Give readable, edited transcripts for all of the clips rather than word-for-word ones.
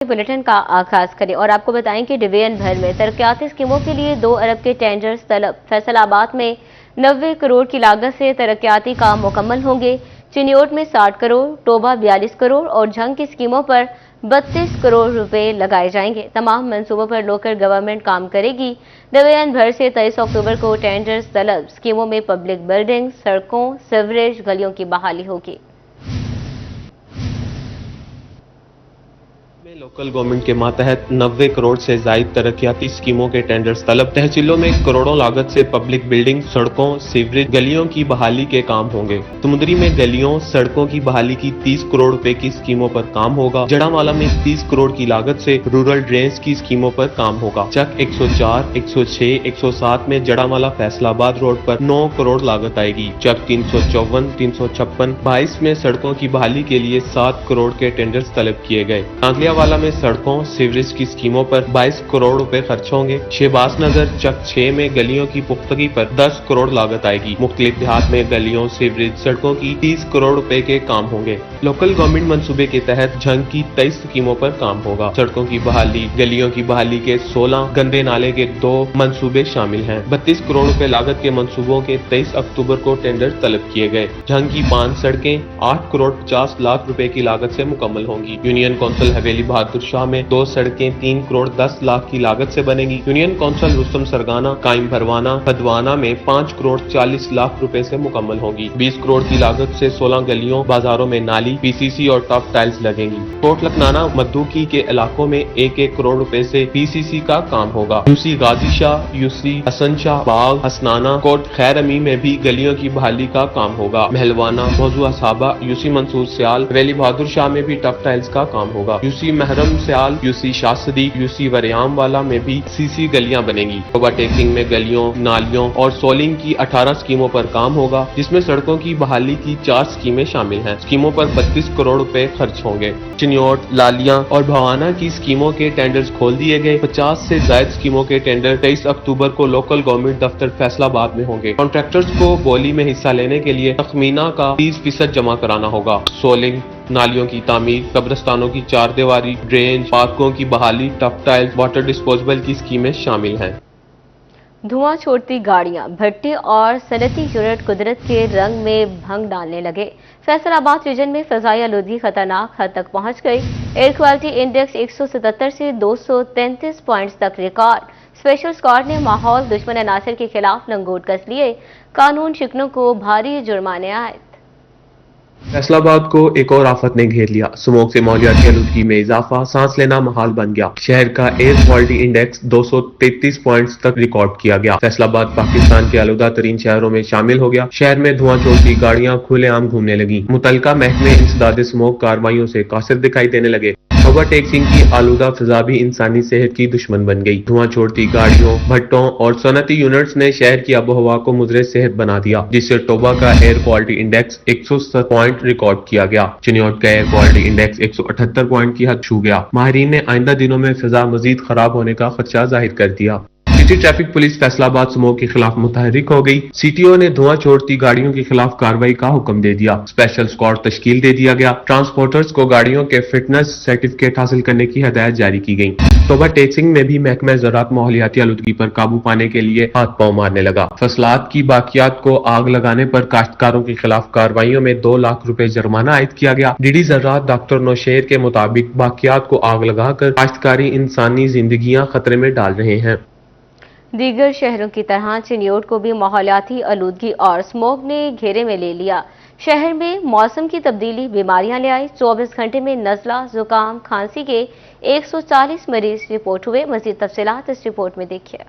Bulletin का आगाज करें और आपको बताएं कि डिवीजन भर में तरक्याती स्कीमों के लिए 2 अरब के टेंडर्स तलब। फैसलाबाद में 90 करोड़ की लागत से तरक्याती काम मुकम्मल होंगे। चिन्योट में 60 करोड़, टोबा 42 करोड़ और झंग की स्कीमों पर 32 करोड़ रुपए लगाए जाएंगे। तमाम मंसूबों पर लोकल गवर्नमेंट काम करेगी। डिवीजन भर से 23 अक्टूबर को टेंडर्स तलब। स्कीमों में पब्लिक बिल्डिंग, सड़कों, सीवरेज, गलियों की बहाली होगी। लोकल गवर्नमेंट के मातहत 90 करोड़ से जायद तरक्याती स्कीमों के टेंडर्स तलब। तहसीलों में करोड़ों लागत से पब्लिक बिल्डिंग, सड़कों, सीवरेज, गलियों की बहाली के काम होंगे। समुद्री में गलियों, सड़कों की बहाली की 30 करोड़ रुपए की स्कीमों पर काम होगा। जड़ावाला में 30 करोड़ की लागत से रूरल ड्रेन्स की स्कीमों पर काम होगा। चक 104, 106, 107 में जड़ावाला फैसलाबाद रोड पर 9 करोड़ लागत आएगी। चक 354, 356, 22 में सड़कों की बहाली के लिए 7 करोड़ के टेंडर्स तलब किए गए। वाला में सड़कों, सीवरेज की स्कीमों पर 22 करोड़ रुपए खर्च होंगे। शहबाज नगर चक 6 में गलियों की पुख्तगी पर 10 करोड़ लागत आएगी। मुख्तलिफ देहात में गलियों, सीवरेज, सड़कों की 30 करोड़ रुपए के काम होंगे। लोकल गवर्नमेंट मंसूबे के तहत झंग की 23 स्कीमों पर काम होगा। सड़कों की बहाली, गलियों की बहाली के 16, गंदे नाले के 2 मंसूबे शामिल हैं। 32 करोड़ रुपए लागत के मंसूबों के 23 अक्टूबर को टेंडर तलब किए गए। झंग की 5 सड़कें 8 करोड़ 50 लाख रुपए की लागत से मुकम्मल होंगी। यूनियन काउंसिल हवेली बहादुर शाह में 2 सड़कें 3 करोड़ 10 लाख की लागत से बनेगी। यूनियन काउंसिल रुस्तम सरगाना, कायम भरवाना, फदवाना में 5 करोड़ 40 लाख रुपए से मुकम्मल होंगी। 20 करोड़ की लागत से 16 गलियों, बाजारों में नाली, पीसीसी और टॉप टाइल्स लगेंगी। कोट लखनाना, मद्दूकी के इलाकों में 1-1 करोड़ रुपए से पीसीसी का काम होगा। यूसी गाजी शाह, यूसी हसन शाह, बाग, हसनाना, कोट खैर अमी में भी गलियों की बहाली का काम होगा। महलवाना, मौजू साहबा, यूसी मंसूर सियाल, हवेली बहादुर शाह में भी टॉप टाइल्स का काम होगा। यूसी महरम सियाल, यूसी शासदी, यूसी वरियाम वाला में भी सीसी गलियां बनेगी। ओवरटेकिंग में गलियों, नालियों और सोलिंग की 18 स्कीमों पर काम होगा, जिसमें सड़कों की बहाली की 4 स्कीमें शामिल हैं। स्कीमों पर 32 करोड़ रुपए खर्च होंगे। चिन्योट, लालियां और भवाना की स्कीमों के टेंडर्स खोल दिए गए। 50 से ज्यादा स्कीमों के टेंडर 23 अक्टूबर को लोकल गवर्नमेंट दफ्तर फैसलाबाद में होंगे। कॉन्ट्रैक्टर्स को बोली में हिस्सा लेने के लिए तखमीना का 30% जमा कराना होगा। सोलिंग, नालियों की तामीर, कब्रिस्तानों की 4 दीवारी, ड्रेन, पार्कों की बहाली, टफ टाइल्स, वाटर डिस्पोजेबल की स्कीमें शामिल हैं। धुआं छोड़ती गाड़ियां, भट्टे और सनती यूनिट कुदरत के रंग में भंग डालने लगे। फैसलाबाद रीजन में फजाई आलूदगी खतरनाक हद तक पहुंच गई। एयर क्वालिटी इंडेक्स 177 से 233 पॉइंट्स तक रिकॉर्ड। स्पेशल स्क्वाड ने माहौल दुश्मन अनासर के खिलाफ लंगोट कस लिए। कानून शिकनों को भारी जुर्माने आए। फैसलाबाद को एक और आफत ने घेर लिया। स्मोक से माहौलियाती आलूदगी में इजाफा, सांस लेना महाल बन गया। शहर का एयर क्वालिटी इंडेक्स 233 पॉइंट्स तक रिकॉर्ड किया गया। फैसलाबाद पाकिस्तान के आलूदा तरीन शहरों में शामिल हो गया। शहर में धुआं छोड़ती गाड़ियां खुलेआम घूमने लगी। मुतलका महकमे इंसदाद स्मोक कार्रवाइयों से कासिर दिखाई देने लगे। ओवरटेकिंग की आलूदा फिजा भी इंसानी सेहत की दुश्मन बन गई। धुआं छोड़ती गाड़ियों, भट्टों और सनती यूनिट्स ने शहर की आबोहवा को मुजरे सेहत बना दिया, जिससे टोबा का air quality index 107 point record किया गया। चिन्योट का एयर क्वालिटी इंडेक्स 178 पॉइंट की हद छू गया। माहिरीन ने आइंदा दिनों में फिजा मजीद खराब होने का खदशा जाहिर कर दिया। City traffic police Faisalabad smoke के खिलाफ मुतहरिक हो गई। सीटीओ ने धुआं छोड़ती गाड़ियों के खिलाफ कार्रवाई का हुक्म दे दिया। स्पेशल स्क्वाड तश्कील दे दिया गया। ट्रांसपोर्टर्स को गाड़ियों के फिटनेस सर्टिफिकेट हासिल करने की हदायत जारी की गई। ओवरटेकिंग में भी महकमा ज़राअत माहौलियाती आलूदगी पर काबू पाने के लिए हाथ पांव मारने लगा। फसलात की बाकियात को आग लगाने पर काश्तकारों के खिलाफ कार्रवाइयों में 2 लाख रुपए जुर्माना आयद किया गया। डीडी ज़राअत डॉक्टर नौशेर के मुताबिक बाकियात को आग लगाकर काश्तकारी इंसानी जिंदगियां खतरे में डाल रहे हैं। दीगर शहरों की तरह चिन्योट को भी माहौलियाती आलूदगी और स्मोक ने घेरे में ले लिया। शहर में मौसम की तब्दीली बीमारियां ले आई। 24 घंटे में नज़ला, जुकाम, खांसी के 140 मरीज रिपोर्ट हुए। मज़ीद तफसीलात इस रिपोर्ट में देखिए।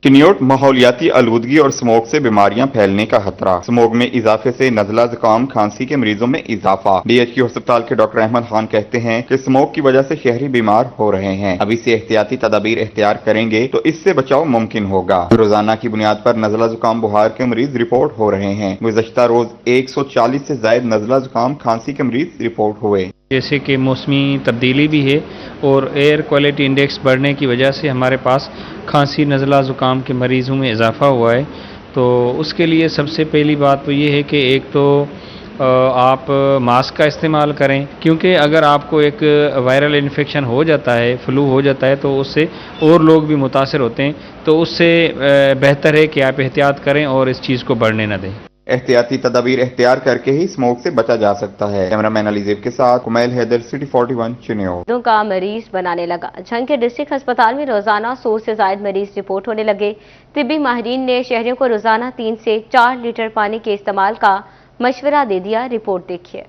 चिन्योट माहौलियाती आलूदगी और स्मोक से बीमारियां फैलने का खतरा। स्मोक में इजाफे से नज़ला, जुकाम, खांसी के मरीजों में इजाफा। DHQ अस्पताल के डॉक्टर अहमद खान कहते हैं कि स्मोक की वजह से शहरी बीमार हो रहे हैं। अभी से एहतियाती तदाबीर इख्तियार करेंगे तो इससे बचाव मुमकिन होगा। रोजाना की बुनियाद पर नज़ला, जुकाम, बुखार के मरीज रिपोर्ट हो रहे हैं। गुज़श्ता रोज 140 से ज्यादा नज़ला, जुकाम, खांसी के मरीज रिपोर्ट हुए। जैसे कि मौसमी तब्दीली भी है और एयर क्वालिटी इंडेक्स बढ़ने की वजह से हमारे पास खांसी, नज़ला, ज़ुकाम के मरीज़ों में इजाफ़ा हुआ है। तो उसके लिए सबसे पहली बात तो ये है कि एक तो آپ ماسک کا استعمال کریں، کیونکہ اگر آپ کو ایک وائرل انفیکشن ہو جاتا ہے، فلو ہو جاتا ہے، تو اس سے اور لوگ بھی متاثر ہوتے ہیں، تو اس سے بہتر ہے کہ آپ احتیاط کریں اور اس چیز کو بڑھنے نہ دیں۔ احتیاطی تدابیر اختیار کر کے ہی اسموک سے بچا جا سکتا ہے۔ کیمرہ مین علی زیب کے ساتھ کمیل حیدر، سٹی 41 چنیور۔ گردوں کا مریض بنانے لگا۔ جھنگ کے ڈسٹرکٹ ہسپتال میں روزانہ 100 سے زائد مریض رپورٹ ہونے لگے۔ طبی ماہرین نے شہریوں کو روزانہ 3 سے 4 لیٹر پانی کے استعمال کا مشورہ دے دیا۔ رپورٹ دیکھیے۔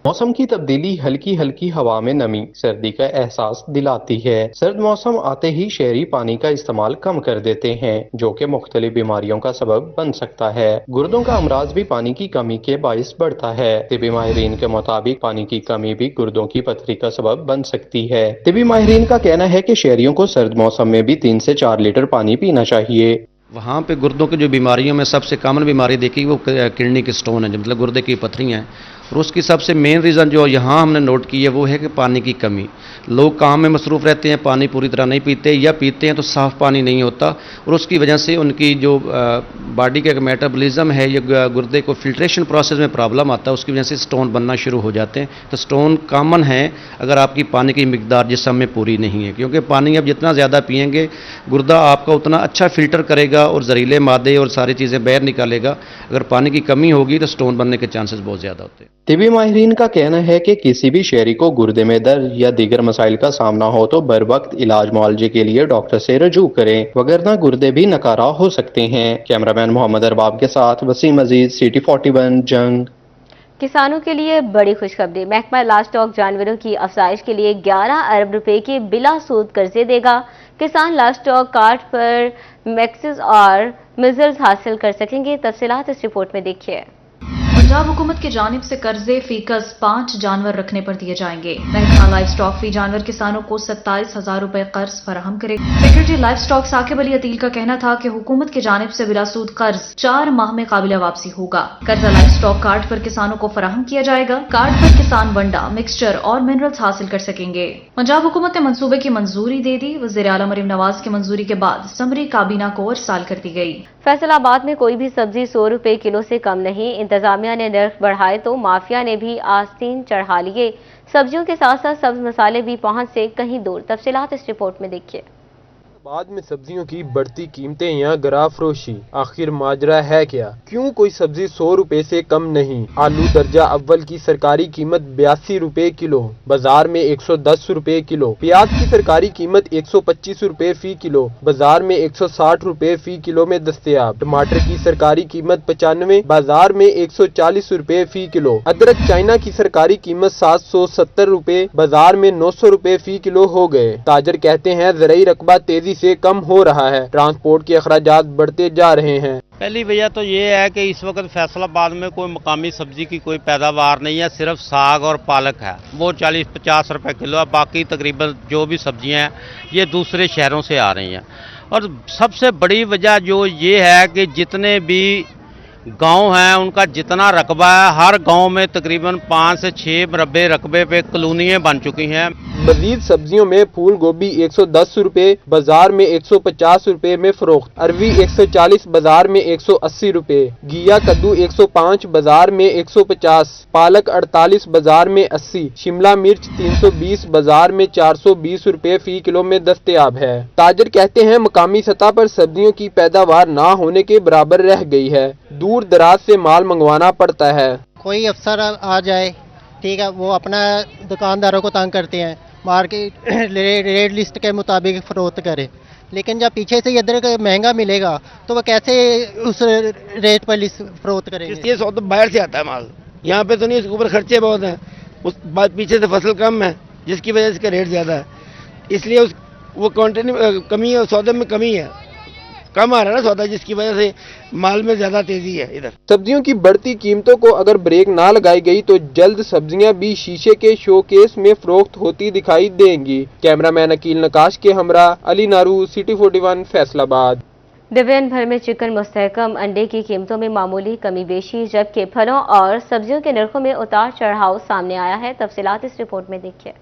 موسم کی تبدیلی ہلکی ہلکی ہوا میں نمی، سردی کا احساس دلاتی ہے۔ سرد موسم آتے ہی شہری پانی کا استعمال کم کر دیتے ہیں، جو کہ مختلف بیماریوں کا سبب بن سکتا ہے۔ گردوں کا امراض بھی پانی کی کمی کے باعث بڑھتا ہے۔ طبی ماہرین کے مطابق پانی کی کمی بھی گردوں کی پتھری کا سبب بن سکتی ہے۔ طبی ماہرین کا کہنا ہے کہ شہریوں کو سرد موسم میں بھی 3 سے 4 لیٹر پانی پینا چاہیے۔ وہاں پہ گردوں کی جو بیماریوں میں سب سے کامن بیماری دیکھی وہ کڈنی کے سٹون ہے، مطلب گردے کی پتھریاں ہیں، اور اس کی سب سے مین ریزن جو یہاں ہم نے نوٹ کی ہے وہ ہے کہ پانی کی کمی۔ لوگ کام میں مصروف رہتے ہیں، پانی پوری طرح نہیں پیتے، یا پیتے ہیں تو صاف پانی نہیں ہوتا، اور اس کی وجہ سے ان کی جو باڈی کا میٹابولزم ہے یا گردے کو فلٹریشن پروسیس میں پرابلم آتا ہے، اس کی وجہ سے سٹون بننا شروع ہو جاتے ہیں۔ تو سٹون کامن ہے اگر آپ کی پانی کی مقدار جسم میں پوری نہیں ہے، کیونکہ پانی اب جتنا زیادہ پئیں گے گردہ آپ کا اتنا اچھا فلٹر کرے گا اور زہریلے مادے اور ساری چیزیں باہر نکالے گا۔ اگر پانی کی کمی ہوگی تو سٹون بننے کے چانسز بہت زیادہ ہوتے ہیں۔ طبی ماہرین کا کہنا ہے کہ کسی بھی شہری کو گردے میں درد یا دیگر مسائل کا سامنا ہو تو بر وقت علاج معالجے کے لیے ڈاکٹر سے رجوع کریں، وگرنہ گردے بھی ناکارہ ہو سکتے ہیں۔ کیمرہ مین محمد ارباب کے ساتھ وسیم عزیز، سٹی 41 جنگ۔ کسانوں کے لیے بڑی خوشخبری۔ محکمہ لاج اسٹاک جانوروں کی افزائش کے لیے 11 ارب روپے کے بلا سود قرضے دے گا۔ کسان لاج اسٹاک کارڈ پر میکسز اور میزلز حاصل کر سکیں گے۔ تفصیلات اس رپورٹ میں دیکھیے۔ پنجاب حکومت کی جانب سے قرضے فیکس 5 جانور رکھنے پر دیے جائیں گے۔ محکمہ لائف اسٹاک فی جانور کسانوں کو 27,000 روپے قرض فراہم کرے گا۔ سیکرٹری لائف اسٹاک ثاقب علی عتیل کا کہنا تھا کہ حکومت کی جانب سے بلا سود قرض 4 ماہ میں قابل واپسی ہوگا۔ قرضہ لائف اسٹاک کارڈ پر کسانوں کو فراہم کیا جائے گا۔ کارڈ پر کسان ونڈا، مکسچر اور منرلز حاصل کر سکیں گے۔ پنجاب حکومت نے منصوبے کی منظوری دے دی۔ وزیر اعلیٰ مریم نواز کی منظوری کے بعد سمری کابینہ کو ارسال کر دی گئی۔ فیصل آباد میں کوئی بھی سبزی 100 روپے کلو سے کم نہیں۔ انتظامیہ نے نرخ بڑھائے تو مافیا نے بھی آستین چڑھا لیے۔ سبزیوں کے ساتھ ساتھ سبز مسالے بھی پہنچ سے کہیں دور۔ تفصیلات اس رپورٹ میں دیکھیے۔ بعد میں سبزیوں کی بڑھتی قیمتیں یا گرا فروشی، آخر ماجرا ہے کیا؟ کیوں کوئی سبزی 100 روپے سے کم نہیں؟ آلو درجہ اول کی سرکاری قیمت 82 روپے کلو، بازار میں 110 روپے کلو۔ پیاز کی سرکاری قیمت 125 روپے فی کلو، بازار میں 160 روپے فی کلو میں دستیاب۔ ٹماٹر کی سرکاری قیمت 95، بازار میں 140 روپے فی کلو۔ ادرک چائنا کی سرکاری قیمت 770 روپے، بازار میں 900 روپے فی کلو ہو گئے۔ تاجر کہتے ہیں زرعی رقبہ تیزی سے کم ہو رہا ہے، ٹرانسپورٹ کے اخراجات بڑھتے جا رہے ہیں۔ پہلی وجہ تو یہ ہے کہ اس وقت فیصل آباد میں کوئی مقامی سبزی کی کوئی پیداوار نہیں ہے، صرف ساگ اور پالک ہے، وہ 40-50 روپے کلو ہے۔ باقی تقریباً جو بھی سبزیاں ہیں یہ دوسرے شہروں سے آ رہی ہیں، اور سب سے بڑی وجہ جو یہ ہے کہ جتنے بھی گاؤں ہیں ان کا جتنا رقبہ ہے، ہر گاؤں میں تقریباً 5 سے 6 مربع رقبے پہ کالونیاں بن چکی ہیں۔ مزید سبزیوں میں پھول گوبھی 110 روپے، بازار میں 150 روپے میں فروخت۔ اروی 140، بازار میں 180 روپے۔ گھیا کدو 105، بازار میں 150۔ پالک 48، بازار میں 80۔ شملہ مرچ 320، بازار میں 420 روپے فی کلو میں دستیاب ہے۔ تاجر کہتے ہیں مقامی سطح پر سبزیوں کی پیداوار نہ ہونے کے برابر رہ گئی ہے، دور دراز سے مال منگوانا پڑتا ہے۔ کوئی افسر آ جائے، ٹھیک ہے، وہ اپنا دکانداروں کو تنگ کرتے ہیں، مارکیٹ ریٹ لسٹ کے مطابق فروخت کرے، لیکن جب پیچھے سے ادھر مہنگا ملے گا تو وہ کیسے اس ریٹ پر فروخت کریں گے؟ یہ سو تو باہر سے آتا ہے مال، یہاں پہ تو نہیں، اس کے اوپر خرچے بہت ہیں، اس بعد پیچھے سے فصل کم ہے جس کی وجہ سے اس کا ریٹ زیادہ ہے، اس لیے وہ کوانٹٹی میں کمی ہے، سودے میں کمی ہے، کم آ رہا ہے نا سودا، جس کی وجہ سے مال میں زیادہ تیزی ہے ادھر۔ سبزیوں کی بڑھتی قیمتوں کو اگر بریک نہ لگائی گئی تو جلد سبزیاں بھی شیشے کے شو کیس میں فروخت ہوتی دکھائی دیں گی۔ کیمرہ مین عقیل نقاش کے ہمراہ علی نارو، سٹی 41 فیصل آباد۔ ڈویژن بھر میں چکن مستحکم، انڈے کی قیمتوں میں معمولی کمی بیشی، جبکہ پھلوں اور سبزیوں کے نرخوں میں اتار چڑھاؤ سامنے آیا ہے۔ تفصیلات اس رپورٹ میں دیکھیے۔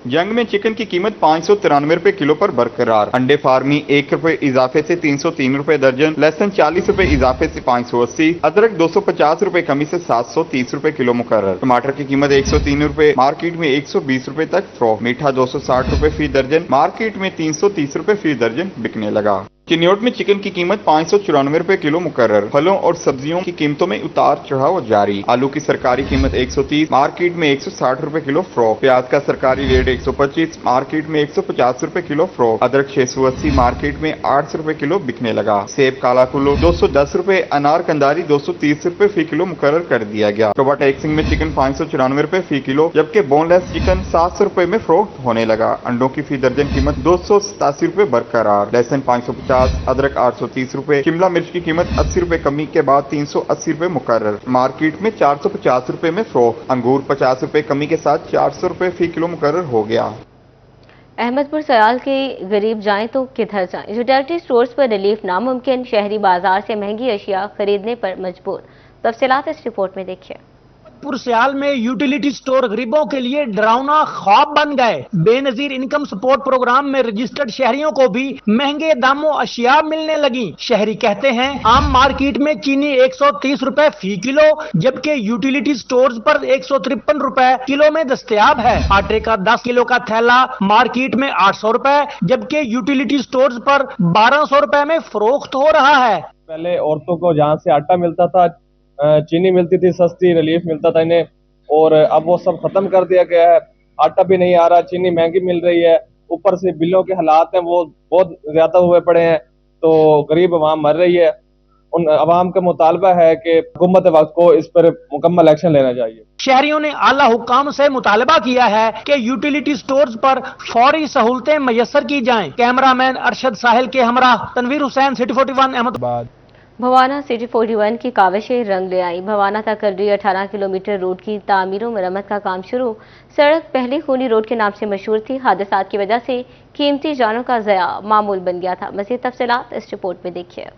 जंग में चिकन की कीमत 593 रुपए किलो पर बरकरार। अंडे फार्मी 1 रुपए इजाफे से 303 रुपए दर्जन, लहसुन 40 रुपए इजाफे से 580, अदरक 250 रुपए कमी से 730 रुपए किलो मुकर्रर। टमाटर की कीमत 103 रुपए, मार्केट में 120 रुपए तक फरोख्त। मीठा 260 रुपए फी दर्जन, मार्केट में 330 रुपए फी दर्जन बिकने लगा। चिन्योट में चिकन की कीमत 594 रुपए किलो मुकर्रर। फलों और सब्जियों की कीमतों में उतार चढ़ाव जारी। आलू की सरकारी कीमत 130, मार्केट में 160 रुपए किलो फरोख्त। प्याज का सरकारी रेट 125, मार्केट में 150 रुपए किलो फरोख्त। अदरक 680, मार्केट में 800 रुपए किलो बिकने लगा। सेब काला कुल्लू 210 रुपए, अनार कंदारी 230 रुपए फी किलो मुकर्रर कर दिया गया। टोबा टेक्सिंग में चिकन 594 रुपए फी किलो, जबकि बोनलेस चिकन 700 रुपए में फरोख्त होने लगा। अंडों की फी दर्जन कीमत 287 रुपए बरकरार। लहसुन 550, अदरक 830 रुपए। शिमला मिर्च की कीमत 80 रुपए कमी के बाद 380 रुपए मुकर्रर। मार्केट में 450 रुपए में फरोख्त। अंगूर 50 रुपए कमी के साथ 400 रुपए फी किलो मुकर्रर हो गया। अहमदपुर सयाल के गरीब जाएं तो किधर जाएं? यूटिलिटी स्टोर्स पर रिलीफ नामुमकिन, शहरी बाजार से महंगी अशिया खरीदने पर मजबूर। तफसीलात इस रिपोर्ट में देखिए। सयाल में यूटिलिटी स्टोर गरीबों के लिए डरावना ख्वाब बन गए। बेनजीर इनकम सपोर्ट प्रोग्राम में रजिस्टर्ड शहरियों को भी महंगे दामों अशिया मिलने लगी। शहरी कहते हैं आम मार्केट में चीनी 130 रुपए फी किलो, जबकि यूटिलिटी स्टोर्स पर 153 रुपए किलो में दस्तयाब है। आटे का 10 किलो का थैला मार्केट में 800 रुपए, जबकि यूटिलिटी स्टोर्स पर 1200 रुपए में फरोख्त हो रहा है। पहले औरतों को जहाँ से आटा मिलता था, चीनी मिलती थी सस्ती, रिलीफ मिलता था इन्हें, और अब वो सब खत्म कर दिया गया है। आटा भी नहीं आ रहा, चीनी महंगी मिल रही है, ऊपर से बिलों के हालात हैं वो बहुत ज्यादा हुए पड़े हैं, तो गरीब अवाम मर रही है। उन अवाम का मुतालबा है कि हुकूमत वक्त को इस पर मुकम्मल एक्शन लेना चाहिए। शहरियों ने आला हुकाम से मुतालबा किया है कि यूटिलिटी स्टोर्स पर फौरी सहूलतें मैसर की जाएं। कैमरामैन अरशद साहिल के हमरा तनवीर हुसैन, सिटी 41 अहमदाबाद। भवाना सिटी 41 की काविशें रंग ले आई। भवाना तक कर रही 18 किलोमीटर रोड की तामीर और मरम्मत का काम शुरू। सड़क पहले खूनी रोड के नाम से मशहूर थी। हादसात की वजह से कीमती जानों का ज़या मामूल बन गया था। मज़ीद तफसीलात इस रिपोर्ट में देखिए।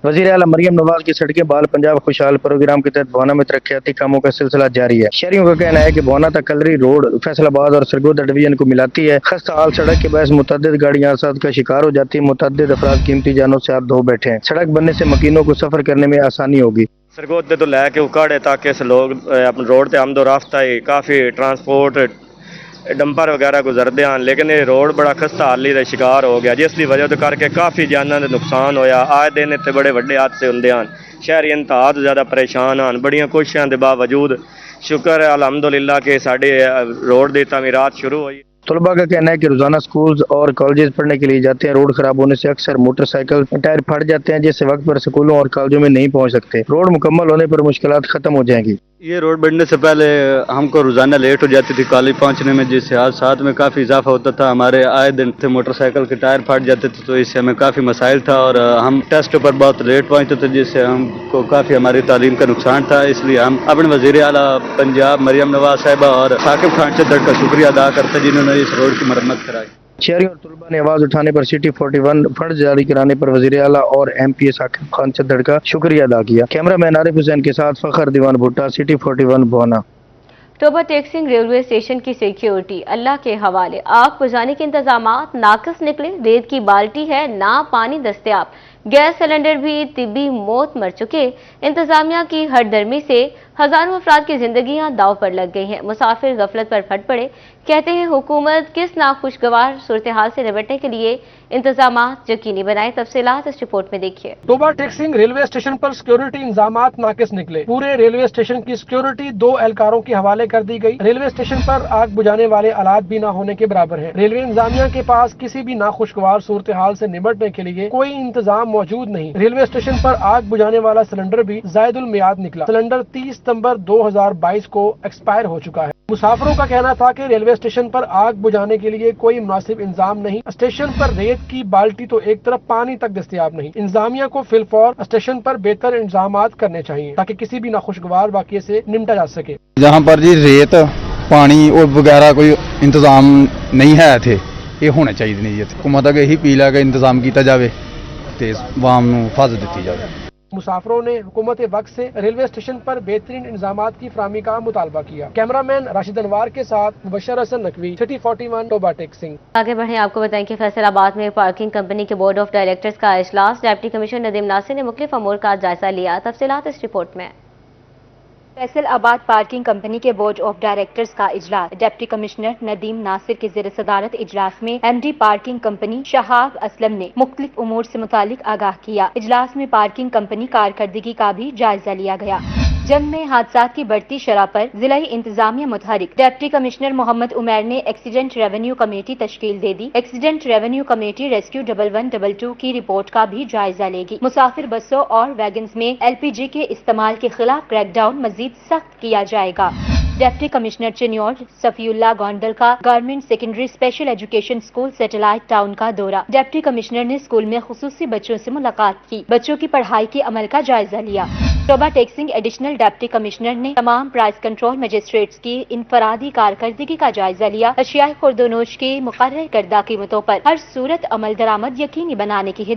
वज़ीर आला मरियम नवाज की सड़कें बाल पंजाब खुशहाल प्रोग्राम के तहत भवाना में तरक्याती कामों का सिलसिला जारी है। शहरियों का कहना है कि भवाना तक कलरी रोड फैसलाबाद और सरगोदा डिवीजन को मिलाती है। खस्ता हाल सड़क के बायस मुतअद्दिद गाड़ियां हादसात का शिकार हो जाती है। मुतअद्दिद अफराद कीमती जानों से हाथ धो बैठे हैं। सड़क बनने से मकीनों को सफर करने में आसानी होगी। सरगोदे तो लैके उकाड़े तक इस लोग अपने रोड से आमदो राफ्ता ही काफ़ी ट्रांसपोर्ट डंपर वगैरह गुजरते हैं, लेकिन ये रोड बड़ा खस्ता हाली का शिकार हो गया, जिसकी वजह तो करके काफ़ी जाना का नुकसान होया। आए दिन इतने बड़े वड्डे हादसे होंदे हैं। शहरी इंतहा तो ज़्यादा परेशान हैं। बड़ियां कोशिशों के बावजूद शुक्र है अलहमदुलिल्लाह के साढ़े रोड की तमीरात शुरू हुई। तलबा का कहना है कि रोजाना स्कूल और कॉलेजेस पढ़ने के लिए जाते हैं। रोड खराब होने से अक्सर मोटरसाइकिल टायर फट जाते हैं, जिससे वक्त पर स्कूलों और कॉलेजों में नहीं पहुंच सकते। रोड मुकम्मल होने पर मुश्किलात खत्म हो जाएंगी। ये रोड बनने से पहले हमको रोजाना लेट हो जाती थी कॉलेज पहुंचने में, जिससे हादसात में काफ़ी इजाफा होता था। हमारे आए दिन थे मोटरसाइकिल के टायर फट जाते थे, तो इससे हमें काफ़ी मसाइल था और हम टेस्ट पर बहुत लेट पहुंचते थे, जिससे हमको काफ़ी हमारी तालीम का नुकसान था। इसलिए हम अपने वज़ीर आला पंजाब मरियम नवाज साहिबा और साकिब खान चद्दड़ का शुक्रिया अदा करते जिन्होंने इस रोड की मरम्मत कराई। शहरियों और तलबा ने आवाज उठाने पर सिटी 41 फंड जारी कराने पर वज़ीर आला और MP साकिब खान चद्दड़ का शुक्रिया अदा किया। कैमरामैन आरिफ हुसैन के साथ फखर दीवान भुट्टा, city 41 Bawana. Toba टेक्सिंग railway station की सिक्योरिटी अल्लाह के हवाले। आग बुझाने के इंतजामात नाकिस निकले। रेत की बाल्टी है, ना पानी दस्तयाब। गैस सिलेंडर भी तिब्बी मौत मर चुके। इंतजामिया की हरदर्मी से हजारों अफराद की जिंदगियां दाव पर लग गई हैं। मुसाफिर गफलत पर फट पड़े। कहते हैं हुकूमत किस नाखुशगवार सूरत हाल से निपटने के लिए इंतजामात यकीनी बनाए। तफसीलात इस रिपोर्ट में देखिए। टोबा टेक्सिंग रेलवे स्टेशन पर सिक्योरिटी इंतजामात नाकिस निकले। पूरे रेलवे स्टेशन की सिक्योरिटी 2 एहलकारों के हवाले कर दी गई। रेलवे स्टेशन पर आग बुझाने वाले आलात भी न होने के बराबर है। रेलवे इंतजामिया के पास किसी भी नाखुशगवार सूरत हाल से निपटने के लिए कोई इंतजाम मौजूद नहीं। रेलवे स्टेशन पर आग बुझाने वाला सिलेंडर भी जायदुल मियाद निकला। सिलेंडर 30 सितंबर 2022 को एक्सपायर हो चुका है। मुसाफिरों का कहना था कि रेलवे स्टेशन पर आग बुझाने के लिए कोई मुनासिब इंतजाम नहीं। स्टेशन पर रेत की बाल्टी तो एक तरफ, पानी तक दस्तयाब नहीं। इंतजामिया को फिलफौर स्टेशन पर बेहतर इंतजामात करने चाहिए ताकि किसी भी नाखुशगवार वाक़ये से निपटा जा सके। जहाँ पर जी रेत पानी और वगैरह कोई इंतजाम नहीं है थे, ये होने चाहिए नहीं। हुकूमत अगे यही अपील है कि इंतजाम किया जाए ते आवाम नूं हिफाजत दी जाए। मुसाफिरों ने हुकूमत वक्त से रेलवे स्टेशन पर बेहतरीन इंतजामात की फराहमी का मुतालबा किया। कैमरामैन राशिद अनवार के साथ मुबशर हसन नकवी, सिटी 41 टोबा टेक्सिंग। आगे बढ़े, आपको बताएं कि फैसलाबाद में पार्किंग कंपनी के बोर्ड ऑफ डायरेक्टर्स का इजलास, डिप्टी कमिश्नर नदीम नासिर ने मुख्तलिफ अमूर का जायजा लिया। तफसीलात इस रिपोर्ट में। फैसलाबाद पार्किंग कंपनी के बोर्ड ऑफ डायरेक्टर्स का इजलास, डिप्टी कमिश्नर नदीम नासिर के ज़ेर सदारत इजलास में MD parking company Shahab Aslam ने मुख्तलिफ उमूर से मुतालिक आगाह किया। इजलास में पार्किंग कंपनी कारकर्दगी का भी जायजा लिया गया। जंग में हादसात की बढ़ती शरह पर जिला इंतजामिया मुतहरिक, डिप्टी कमिश्नर मोहम्मद उमैर ने एक्सीडेंट रेवेन्यू कमेटी तश्कील दे दी। एक्सीडेंट रेवेन्यू कमेटी रेस्क्यू 1122 की रिपोर्ट का भी जायजा लेगी। मुसाफिर बसों और वैगन्स में LPG के इस्तेमाल के खिलाफ क्रैकडाउन मजीद सख्त किया जाएगा। डिप्टी कमिश्नर चिन्योर सफीउल्लाह गोंडल का government secondary special education school satellite town का दौरा। डिप्टी कमिश्नर ने स्कूल में खुसूसी बच्चों से मुलाकात की, बच्चों की पढ़ाई के अमल का जायजा लिया। टोबा टेक्सिंग एडिशनल डिप्टी कमिश्नर ने तमाम प्राइस कंट्रोल मजिस्ट्रेट्स की इनफरादी कारकर्दगी का जायजा लिया। अशियाए खुर्दोनोश की मुकर्रर करदा कीमतों पर हर सूरत अमल दरामद यकीनी बनाने की हिदायत